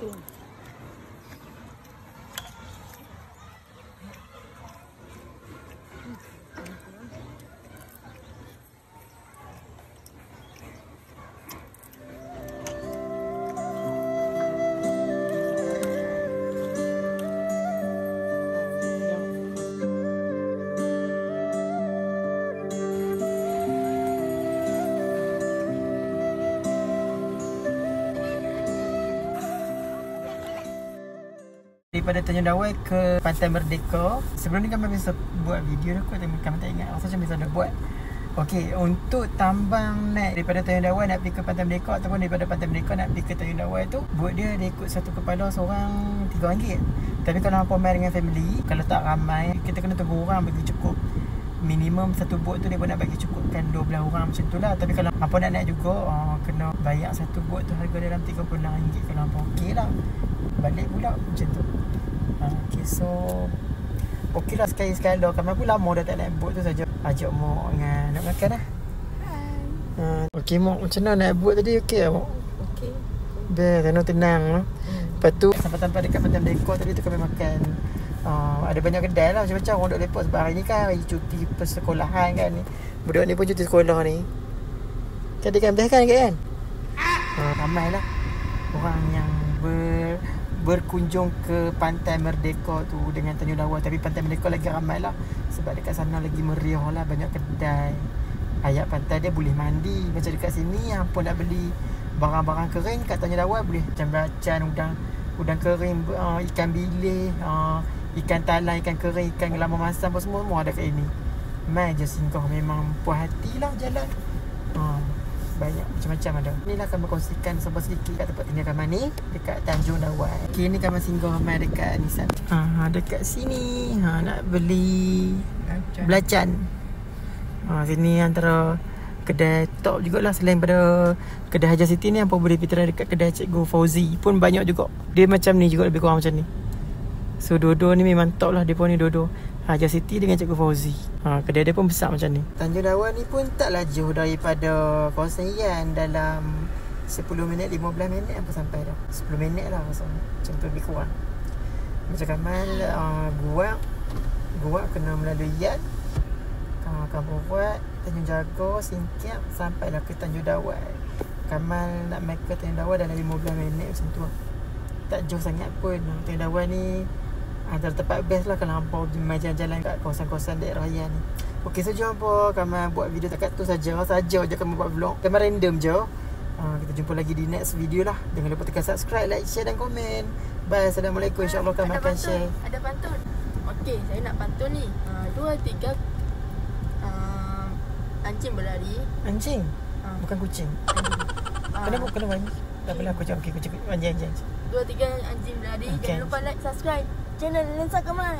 Betul. Daripada Tanjung Dawai ke Pantai Merdeka. Sebelum ni kami biasa buat video aku kami tak ingat. Rasa macam biasa dah buat. Okey, untuk tambang naik daripada Tanjung Dawai nak pergi ke Pantai Merdeka ataupun daripada Pantai Merdeka nak pergi ke Tanjung Dawai tu, bot dia ikut satu kepala seorang RM3. Tapi kalau hampa main dengan family, kalau tak ramai, kita kena tunggu orang bagi cukup. Minimum satu bot tu dia pun nak bagi cukupkan 12 orang macam tu lah. Tapi kalau hampa nak naik juga, kena bayar satu bot tu harga dalam RM36. Kalau hampa okey lah, balik pula macam tu. Okay, so okey lah sekali-sekali dah. Kami pun lama dah tak naik bot tu saja. Ajak Mok dengan nak makan lah. Hai. Okey Mok, macam mana naik bot tadi? Okey lah Mok? Okey. Best, tenang lah. Lepas tu sampai-sampai dekat Pantai Merdeka tadi tu kami makan. Ada banyak kedai lah macam-macam orang duk lepak sebab hari ni kan hari cuti persekolahan kan ni. Budak ni pun cuti sekolah ni. Jadi kan best kan kan? Ramai lah orang yang berkunjung ke Pantai Merdeka tu dengan Tanjung Dawai. Tapi Pantai Merdeka lagi ramai lah sebab dekat sana lagi meriah lah, banyak kedai. Ayat pantai dia boleh mandi. Macam dekat sini hampa nak beli barang-barang kering kat Tanjung Dawai boleh. Macam belacan, udang kering, ikan bilis, ikan talang, ikan kering, ikan lama masam semua ada kat sini. Mai je singgah, memang puas hati lah jalan. Banyak macam-macam ada. Inilah kami kongsikan sampai sedikit kat tempat tinggal kami ni dekat Tanjung Dawai. Okay, ni kami singgah mai dekat Nissan. Dekat sini nak beli belacan. Sini antara kedai top jugalah. Selain pada kedai Haja City ni, apa boleh pergi dekat kedai Cikgu Fauzi pun banyak juga. Dia macam ni juga, lebih kurang macam ni. So dua-dua ni memang top lah. Dia pun ni dua-dua Haja City dengan Cikgu Fauzi. Kedai dia pun besar macam ni. Tanjung Dawai ni pun taklah jauh daripada kawasan Ian. Dalam 10 minit, 15 minit apa sampai dah. 10 minit lah rasanya. Macam tu lebih kurang. Macam Kamal Guak kena melalui Ian, Kampung Buat, Tanjung Jago, Singkiap, sampailah ke Tanjung Dawai. Kamal nak main ke Tanjung Dawai dalam 15 minit macam tu lah. Tak jauh sangat pun. Tanjung Dawai ni antara tempat best lah kalau hampa main jalan-jalan kat kawasan-kawasan daerah raya ni. Okey, so jom hampa kami buat video dekat tu saja je kami buat vlog. Kami random je. Kita jumpa lagi di next video lah. Jangan lupa tekan subscribe, like, share dan komen. Bye. Assalamualaikum. InsyaAllah kami akan share. Ada pantun. Okey, saya nak pantun ni. 2, 3. Anjing berlari. Anjing? Bukan kucing. Kenapa anjing? Tak boleh aku cakap kucing. Anjing. 2, 3 anjing berlari. Jangan lupa like, subscribe channel Lensa Kamal.